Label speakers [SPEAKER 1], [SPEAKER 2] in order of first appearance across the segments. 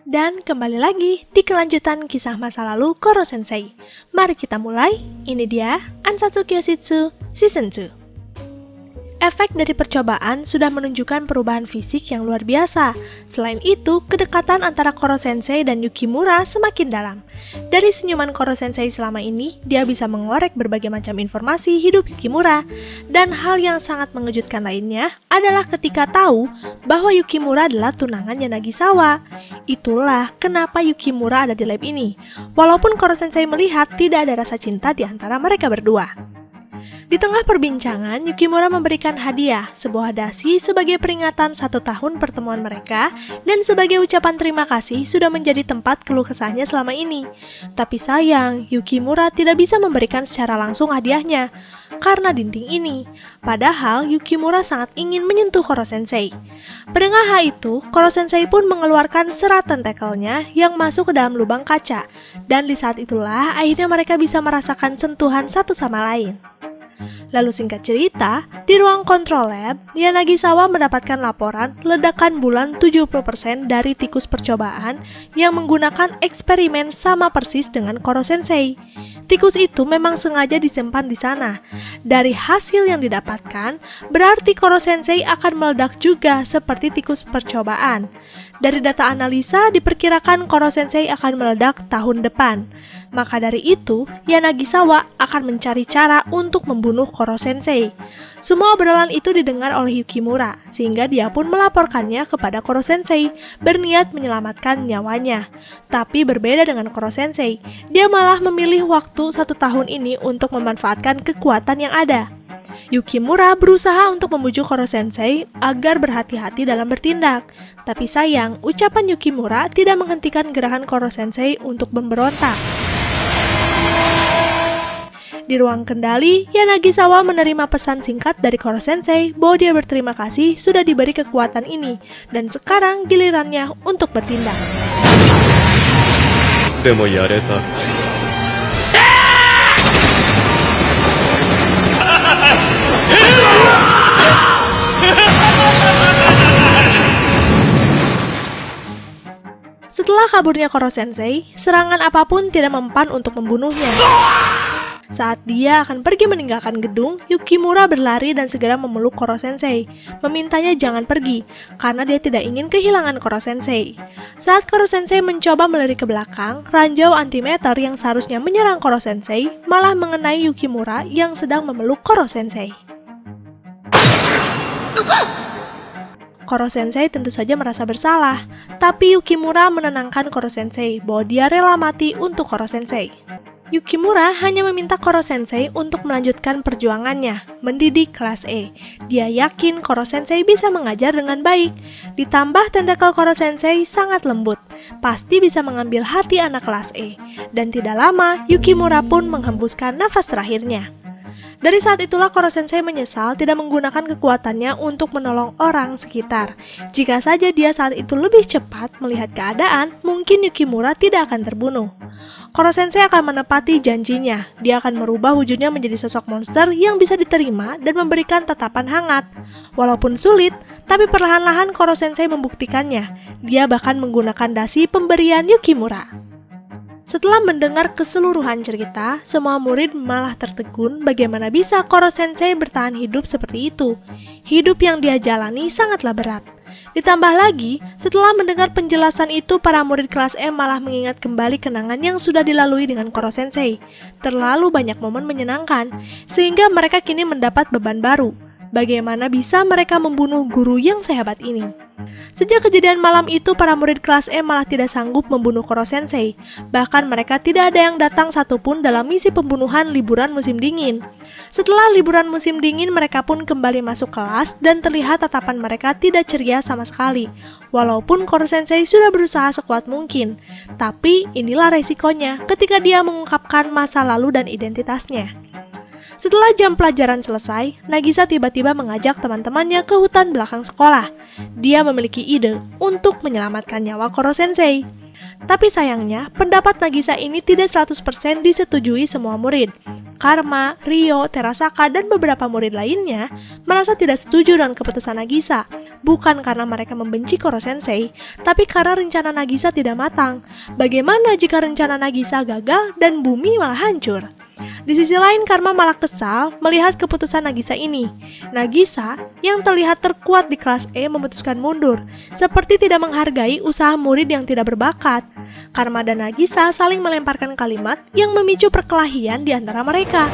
[SPEAKER 1] Dan kembali lagi di kelanjutan kisah masa lalu Koro Sensei. Mari kita mulai, ini dia Ansatsu Kyoshitsu Season 2. Efek dari percobaan sudah menunjukkan perubahan fisik yang luar biasa. Selain itu, kedekatan antara Koro Sensei dan Yukimura semakin dalam. Dari senyuman Koro Sensei selama ini, dia bisa mengorek berbagai macam informasi hidup Yukimura. Dan hal yang sangat mengejutkan lainnya adalah ketika tahu bahwa Yukimura adalah tunangannya Nagisawa. Itulah kenapa Yukimura ada di lab ini. Walaupun Koro Sensei melihat tidak ada rasa cinta di antara mereka berdua. Di tengah perbincangan, Yukimura memberikan hadiah, sebuah dasi sebagai peringatan 1 tahun pertemuan mereka dan sebagai ucapan terima kasih sudah menjadi tempat keluh kesahnya selama ini. Tapi sayang, Yukimura tidak bisa memberikan secara langsung hadiahnya karena dinding ini. Padahal Yukimura sangat ingin menyentuh Koro Sensei. Mendengar hal itu, Koro Sensei pun mengeluarkan serat tentakelnya yang masuk ke dalam lubang kaca. Dan di saat itulah akhirnya mereka bisa merasakan sentuhan satu sama lain. Lalu singkat cerita, di ruang kontrol lab, Nagisawa mendapatkan laporan ledakan bulan 70% dari tikus percobaan yang menggunakan eksperimen sama persis dengan Koro Sensei. Tikus itu memang sengaja disimpan di sana. Dari hasil yang didapatkan, berarti Koro Sensei akan meledak juga seperti tikus percobaan. Dari data analisa, diperkirakan Koro Sensei akan meledak tahun depan. Maka dari itu, Nagisawa akan mencari cara untuk membunuh Koro Sensei. Semua obrolan itu didengar oleh Yukimura, sehingga dia pun melaporkannya kepada Koro Sensei, berniat menyelamatkan nyawanya. Tapi berbeda dengan Koro Sensei, dia malah memilih waktu 1 tahun ini untuk memanfaatkan kekuatan yang ada. Yukimura berusaha untuk membujuk Koro Sensei agar berhati-hati dalam bertindak. Tapi sayang, ucapan Yukimura tidak menghentikan gerakan Koro Sensei untuk memberontak. Di ruang kendali, Nagisawa menerima pesan singkat dari Koro Sensei bahwa dia berterima kasih sudah diberi kekuatan ini, dan sekarang gilirannya untuk bertindak. Setelah kaburnya Koro Sensei, serangan apapun tidak mempan untuk membunuhnya. Saat dia akan pergi meninggalkan gedung, Yukimura berlari dan segera memeluk Koro Sensei, memintanya jangan pergi, karena dia tidak ingin kehilangan Koro Sensei. Saat Koro Sensei mencoba melirik ke belakang, ranjau antimeter yang seharusnya menyerang Koro Sensei malah mengenai Yukimura yang sedang memeluk Koro Sensei. Koro Sensei tentu saja merasa bersalah, tapi Yukimura menenangkan Koro Sensei bahwa dia rela mati untuk Koro Sensei. Yukimura hanya meminta Koro Sensei untuk melanjutkan perjuangannya, mendidik kelas E. Dia yakin Koro Sensei bisa mengajar dengan baik. Ditambah tentakel Koro Sensei sangat lembut, pasti bisa mengambil hati anak kelas E. Dan tidak lama, Yukimura pun menghembuskan nafas terakhirnya. Dari saat itulah Koro Sensei menyesal tidak menggunakan kekuatannya untuk menolong orang sekitar. Jika saja dia saat itu lebih cepat melihat keadaan, mungkin Yukimura tidak akan terbunuh. Koro Sensei akan menepati janjinya. Dia akan merubah wujudnya menjadi sosok monster yang bisa diterima dan memberikan tatapan hangat. Walaupun sulit, tapi perlahan-lahan Koro Sensei membuktikannya. Dia bahkan menggunakan dasi pemberian Yukimura. Setelah mendengar keseluruhan cerita, semua murid malah tertegun bagaimana bisa Koro Sensei bertahan hidup seperti itu. Hidup yang dia jalani sangatlah berat. Ditambah lagi, setelah mendengar penjelasan itu, para murid kelas M malah mengingat kembali kenangan yang sudah dilalui dengan Koro Sensei. Terlalu banyak momen menyenangkan, sehingga mereka kini mendapat beban baru. Bagaimana bisa mereka membunuh guru yang sehebat ini? Sejak kejadian malam itu, para murid kelas E malah tidak sanggup membunuh Koro Sensei. Bahkan mereka tidak ada yang datang satupun dalam misi pembunuhan liburan musim dingin. Setelah liburan musim dingin, mereka pun kembali masuk kelas dan terlihat tatapan mereka tidak ceria sama sekali. Walaupun Koro Sensei sudah berusaha sekuat mungkin. Tapi inilah resikonya ketika dia mengungkapkan masa lalu dan identitasnya. Setelah jam pelajaran selesai, Nagisa tiba-tiba mengajak teman-temannya ke hutan belakang sekolah. Dia memiliki ide untuk menyelamatkan nyawa Koro Sensei. Tapi sayangnya, pendapat Nagisa ini tidak 100% disetujui semua murid. Karma, Ryo, Terasaka, dan beberapa murid lainnya merasa tidak setuju dengan keputusan Nagisa. Bukan karena mereka membenci Koro Sensei, tapi karena rencana Nagisa tidak matang. Bagaimana jika rencana Nagisa gagal dan bumi malah hancur? Di sisi lain, Karma malah kesal melihat keputusan Nagisa ini. Nagisa, yang terlihat terkuat di kelas E, memutuskan mundur, seperti tidak menghargai usaha murid yang tidak berbakat. Karma dan Nagisa saling melemparkan kalimat yang memicu perkelahian di antara mereka.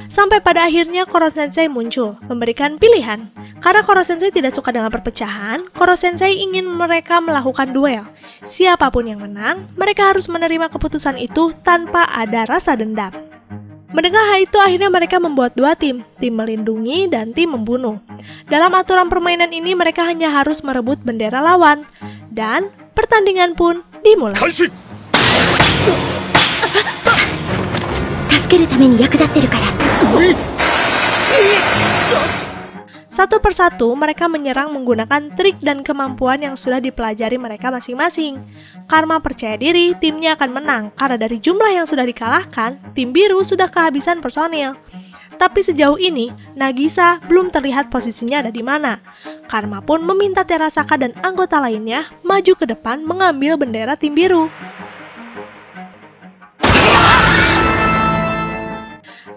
[SPEAKER 1] Sampai pada akhirnya Koro Sensei muncul, memberikan pilihan. Karena Koro Sensei tidak suka dengan perpecahan, Koro Sensei ingin mereka melakukan duel. Siapapun yang menang, mereka harus menerima keputusan itu tanpa ada rasa dendam. Mendengar hal itu, akhirnya mereka membuat dua tim melindungi dan tim membunuh. Dalam aturan permainan ini, mereka hanya harus merebut bendera lawan. Dan pertandingan pun dimulai. Satu persatu mereka menyerang menggunakan trik dan kemampuan yang sudah dipelajari mereka masing-masing. Karma percaya diri timnya akan menang karena dari jumlah yang sudah dikalahkan, tim biru sudah kehabisan personil. Tapi sejauh ini, Nagisa belum terlihat posisinya ada di mana. Karma pun meminta Terasaka dan anggota lainnya maju ke depan mengambil bendera tim biru.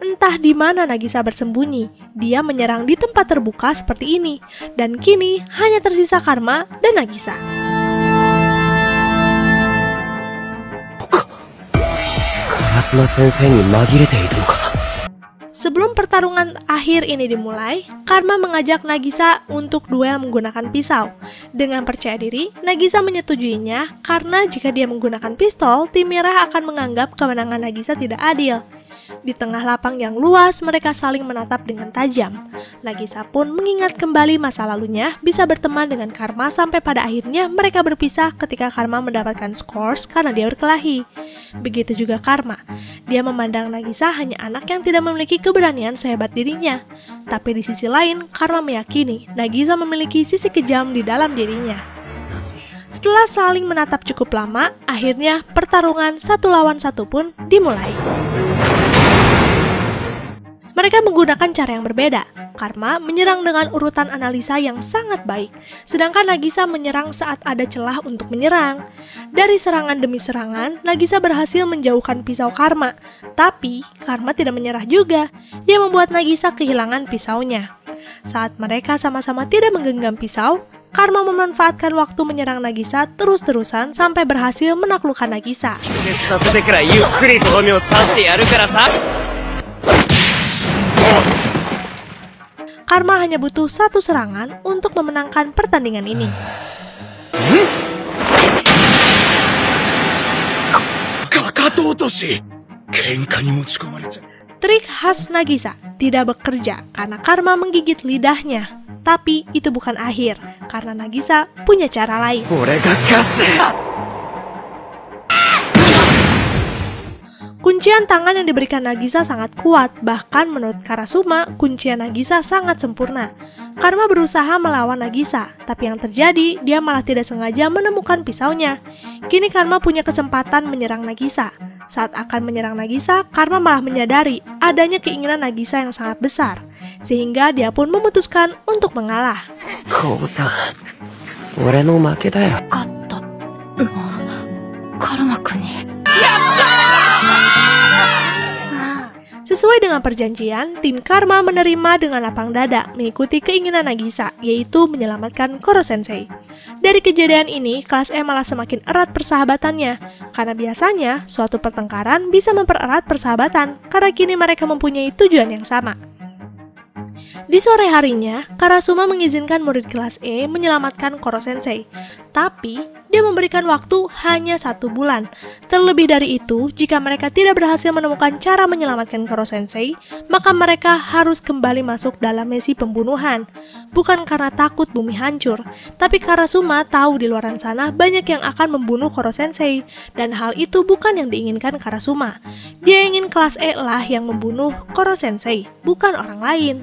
[SPEAKER 1] Entah di mana Nagisa bersembunyi, dia menyerang di tempat terbuka seperti ini, dan kini hanya tersisa Karma dan Nagisa. Sebelum pertarungan akhir ini dimulai, Karma mengajak Nagisa untuk duel menggunakan pisau. Dengan percaya diri, Nagisa menyetujuinya karena jika dia menggunakan pistol, tim merah akan menganggap kemenangan Nagisa tidak adil. Di tengah lapang yang luas, mereka saling menatap dengan tajam. Nagisa pun mengingat kembali masa lalunya bisa berteman dengan Karma sampai pada akhirnya mereka berpisah ketika Karma mendapatkan scores karena dia berkelahi. Begitu juga Karma. Dia memandang Nagisa hanya anak yang tidak memiliki keberanian sehebat dirinya. Tapi di sisi lain, Karma meyakini Nagisa memiliki sisi kejam di dalam dirinya. Setelah saling menatap cukup lama, akhirnya pertarungan 1 lawan 1 pun dimulai. Mereka menggunakan cara yang berbeda. Karma menyerang dengan urutan analisa yang sangat baik, sedangkan Nagisa menyerang saat ada celah untuk menyerang. Dari serangan demi serangan, Nagisa berhasil menjauhkan pisau Karma. Tapi, Karma tidak menyerah juga. Dia membuat Nagisa kehilangan pisaunya. Saat mereka sama-sama tidak menggenggam pisau, Karma memanfaatkan waktu menyerang Nagisa terus-terusan sampai berhasil menaklukkan Nagisa. Karma hanya butuh 1 serangan untuk memenangkan pertandingan ini. Trik khas Nagisa tidak bekerja karena Karma menggigit lidahnya. Tapi itu bukan akhir, karena Nagisa punya cara lain. Kuncian tangan yang diberikan Nagisa sangat kuat, bahkan menurut Karasuma, kuncian Nagisa sangat sempurna. Karma berusaha melawan Nagisa, tapi yang terjadi, dia malah tidak sengaja menemukan pisaunya. Kini Karma punya kesempatan menyerang Nagisa. Saat akan menyerang Nagisa, Karma malah menyadari adanya keinginan Nagisa yang sangat besar, sehingga dia pun memutuskan untuk mengalah. Sesuai dengan perjanjian, tim Karma menerima dengan lapang dada mengikuti keinginan Nagisa, yaitu menyelamatkan Koro Sensei. Dari kejadian ini, kelas E malah semakin erat persahabatannya, karena biasanya suatu pertengkaran bisa mempererat persahabatan, karena kini mereka mempunyai tujuan yang sama. Di sore harinya, Karasuma mengizinkan murid kelas E menyelamatkan Koro Sensei. Tapi, dia memberikan waktu hanya 1 bulan. Terlebih dari itu, jika mereka tidak berhasil menemukan cara menyelamatkan Koro Sensei, maka mereka harus kembali masuk dalam misi pembunuhan. Bukan karena takut bumi hancur, tapi Karasuma tahu di luar sana banyak yang akan membunuh Koro Sensei. Dan hal itu bukan yang diinginkan Karasuma. Dia ingin kelas E lah yang membunuh Koro Sensei, bukan orang lain.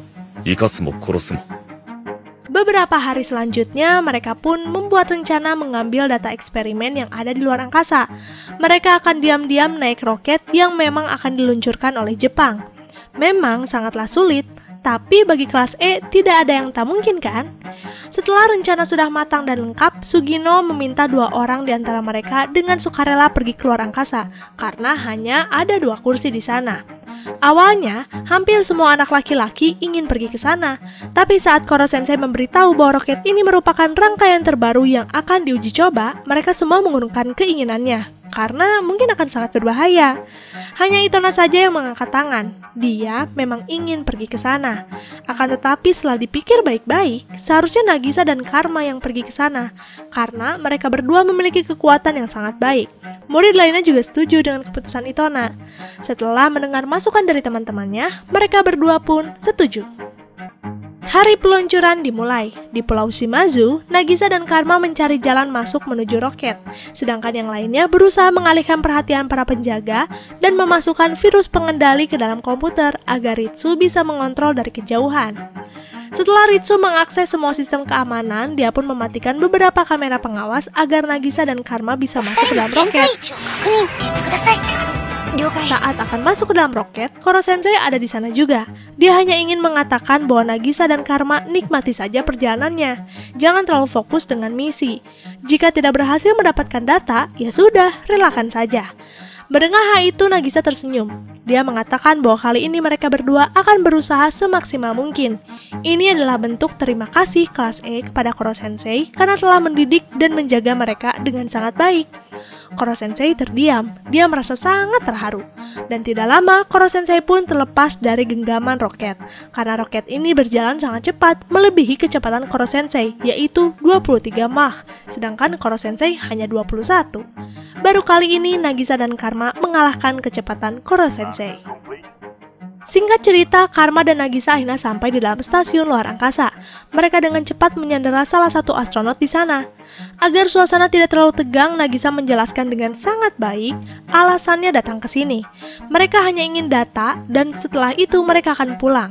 [SPEAKER 1] Beberapa hari selanjutnya, mereka pun membuat rencana mengambil data eksperimen yang ada di luar angkasa. Mereka akan diam-diam naik roket yang memang akan diluncurkan oleh Jepang. Memang sangatlah sulit, tapi bagi kelas E tidak ada yang tak mungkin kan? Setelah rencana sudah matang dan lengkap, Sugino meminta 2 orang di antara mereka dengan sukarela pergi keluar angkasa, karena hanya ada 2 kursi di sana. Awalnya, hampir semua anak laki-laki ingin pergi ke sana, tapi saat Koro Sensei memberitahu bahwa roket ini merupakan rangkaian terbaru yang akan diuji coba, mereka semua mengurungkan keinginannya, karena mungkin akan sangat berbahaya. Hanya Itona saja yang mengangkat tangan. Dia memang ingin pergi ke sana. Akan tetapi setelah dipikir baik-baik, seharusnya Nagisa dan Karma yang pergi ke sana, karena mereka berdua memiliki kekuatan yang sangat baik. Murid lainnya juga setuju dengan keputusan Itona. Setelah mendengar masukan dari teman-temannya, mereka berdua pun setuju. Hari peluncuran dimulai. Di Pulau Shimazu, Nagisa dan Karma mencari jalan masuk menuju roket, sedangkan yang lainnya berusaha mengalihkan perhatian para penjaga dan memasukkan virus pengendali ke dalam komputer agar Ritsu bisa mengontrol dari kejauhan. Setelah Ritsu mengakses semua sistem keamanan, dia pun mematikan beberapa kamera pengawas agar Nagisa dan Karma bisa masuk ke dalam roket. Saat akan masuk ke dalam roket, Koro Sensei ada di sana juga. Dia hanya ingin mengatakan bahwa Nagisa dan Karma nikmati saja perjalanannya. Jangan terlalu fokus dengan misi. Jika tidak berhasil mendapatkan data, ya sudah, relakan saja. Mendengar hal itu, Nagisa tersenyum. Dia mengatakan bahwa kali ini mereka berdua akan berusaha semaksimal mungkin. Ini adalah bentuk terima kasih kelas E kepada Koro Sensei karena telah mendidik dan menjaga mereka dengan sangat baik. Koro Sensei terdiam, dia merasa sangat terharu. Dan tidak lama, Koro Sensei pun terlepas dari genggaman roket. Karena roket ini berjalan sangat cepat, melebihi kecepatan Koro Sensei, yaitu 23 Mach, sedangkan Koro Sensei hanya 21. Baru kali ini Nagisa dan Karma mengalahkan kecepatan Koro Sensei. Singkat cerita, Karma dan Nagisa akhirnya sampai di dalam stasiun luar angkasa. Mereka dengan cepat menyandera salah satu astronot di sana. Agar suasana tidak terlalu tegang, Nagisa menjelaskan dengan sangat baik alasannya datang ke sini. Mereka hanya ingin data dan setelah itu mereka akan pulang.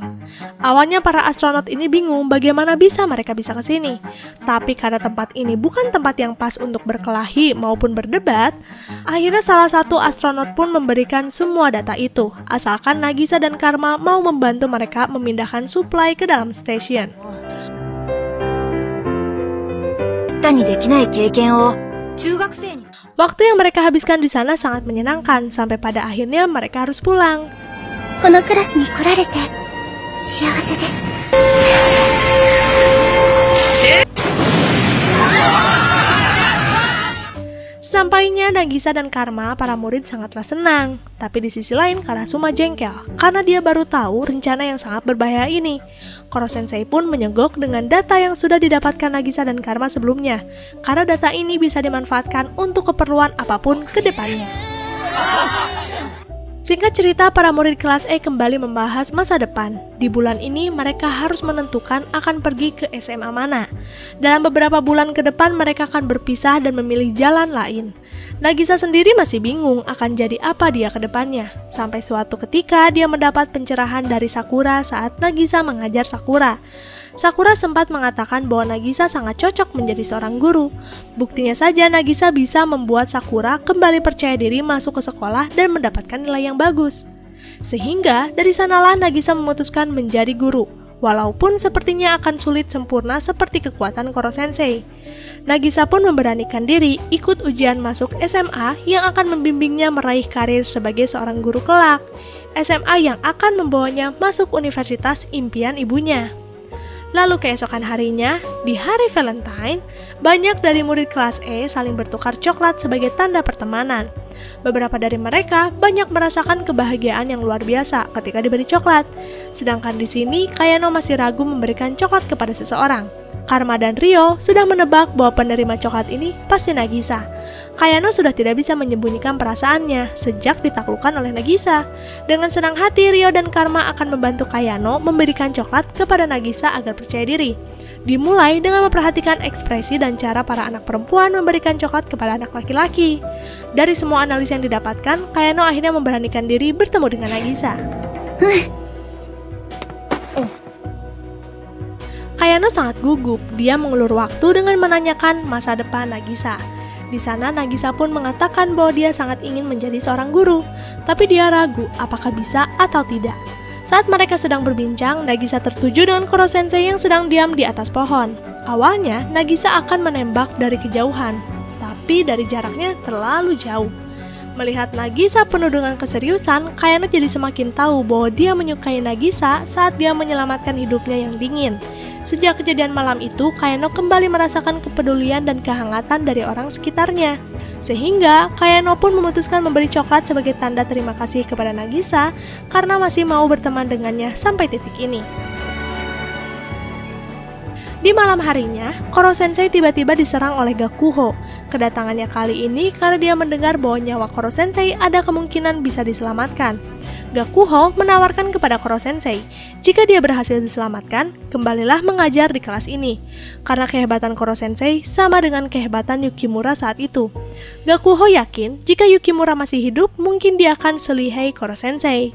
[SPEAKER 1] Awalnya para astronot ini bingung bagaimana mereka bisa ke sini. Tapi karena tempat ini bukan tempat yang pas untuk berkelahi maupun berdebat, akhirnya salah satu astronot pun memberikan semua data itu, asalkan Nagisa dan Karma mau membantu mereka memindahkan suplai ke dalam stasiun. Waktu yang mereka habiskan di sana sangat menyenangkan, sampai pada akhirnya mereka harus pulang. Sesampainya Nagisa dan Karma, para murid sangatlah senang. Tapi di sisi lain Karasuma jengkel, karena dia baru tahu rencana yang sangat berbahaya ini. Koro Sensei pun menyogok dengan data yang sudah didapatkan Nagisa dan Karma sebelumnya, karena data ini bisa dimanfaatkan untuk keperluan apapun ke depannya. Singkat cerita, para murid kelas E kembali membahas masa depan. Di bulan ini, mereka harus menentukan akan pergi ke SMA mana. Dalam beberapa bulan ke depan, mereka akan berpisah dan memilih jalan lain. Nagisa sendiri masih bingung akan jadi apa dia ke depannya. Sampai suatu ketika, dia mendapat pencerahan dari Sakura saat Nagisa mengajar Sakura. Sakura sempat mengatakan bahwa Nagisa sangat cocok menjadi seorang guru. Buktinya saja Nagisa bisa membuat Sakura kembali percaya diri masuk ke sekolah dan mendapatkan nilai yang bagus. Sehingga dari sanalah Nagisa memutuskan menjadi guru, walaupun sepertinya akan sulit sempurna seperti kekuatan Koro Sensei. Nagisa pun memberanikan diri ikut ujian masuk SMA yang akan membimbingnya meraih karir sebagai seorang guru kelak. SMA yang akan membawanya masuk universitas impian ibunya. Lalu keesokan harinya, di hari Valentine, banyak dari murid kelas E saling bertukar coklat sebagai tanda pertemanan. Beberapa dari mereka banyak merasakan kebahagiaan yang luar biasa ketika diberi coklat. Sedangkan di sini, Kayano masih ragu memberikan coklat kepada seseorang. Karma dan Rio sudah menebak bahwa penerima coklat ini pasti Nagisa. Kayano sudah tidak bisa menyembunyikan perasaannya sejak ditaklukkan oleh Nagisa. Dengan senang hati, Rio dan Karma akan membantu Kayano memberikan coklat kepada Nagisa agar percaya diri. Dimulai dengan memperhatikan ekspresi dan cara para anak perempuan memberikan coklat kepada anak laki-laki. Dari semua analisa yang didapatkan, Kayano akhirnya memberanikan diri bertemu dengan Nagisa. Kayano sangat gugup. Dia mengulur waktu dengan menanyakan masa depan Nagisa. Di sana Nagisa pun mengatakan bahwa dia sangat ingin menjadi seorang guru, tapi dia ragu apakah bisa atau tidak. Saat mereka sedang berbincang, Nagisa tertuju dengan Koro Sensei yang sedang diam di atas pohon. Awalnya, Nagisa akan menembak dari kejauhan, tapi dari jaraknya terlalu jauh. Melihat Nagisa penuh dengan keseriusan, Kayano jadi semakin tahu bahwa dia menyukai Nagisa saat dia menyelamatkan hidupnya yang dingin. Sejak kejadian malam itu, Kayano kembali merasakan kepedulian dan kehangatan dari orang sekitarnya. Sehingga, Kayano pun memutuskan memberi coklat sebagai tanda terima kasih kepada Nagisa karena masih mau berteman dengannya sampai titik ini. Di malam harinya, Koro Sensei tiba-tiba diserang oleh Gakuho. Kedatangannya kali ini karena dia mendengar bahwa nyawa Koro Sensei ada kemungkinan bisa diselamatkan. Gakuho menawarkan kepada Koro Sensei, jika dia berhasil diselamatkan, kembalilah mengajar di kelas ini. Karena kehebatan Koro Sensei sama dengan kehebatan Yukimura saat itu. Gakuho yakin jika Yukimura masih hidup, mungkin dia akan selihai Koro Sensei.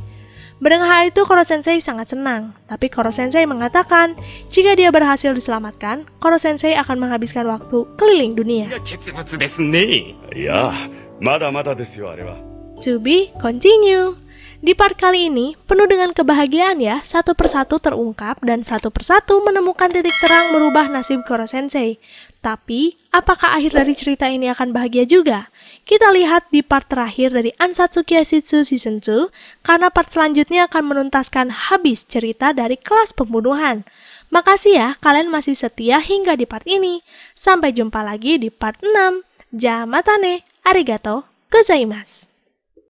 [SPEAKER 1] Mendengar hal itu, Koro Sensei sangat senang. Tapi Koro Sensei mengatakan, jika dia berhasil diselamatkan, Koro Sensei akan menghabiskan waktu keliling dunia. To be continue. Di part kali ini, penuh dengan kebahagiaan ya, satu persatu terungkap dan satu persatu menemukan titik terang merubah nasib Koro Sensei. Tapi, apakah akhir dari cerita ini akan bahagia juga? Kita lihat di part terakhir dari Ansatsu Kyoshitsu Season 2, karena part selanjutnya akan menuntaskan habis cerita dari kelas pembunuhan. Makasih ya, kalian masih setia hingga di part ini. Sampai jumpa lagi di part 6. Jamatane, arigato gozaimasu.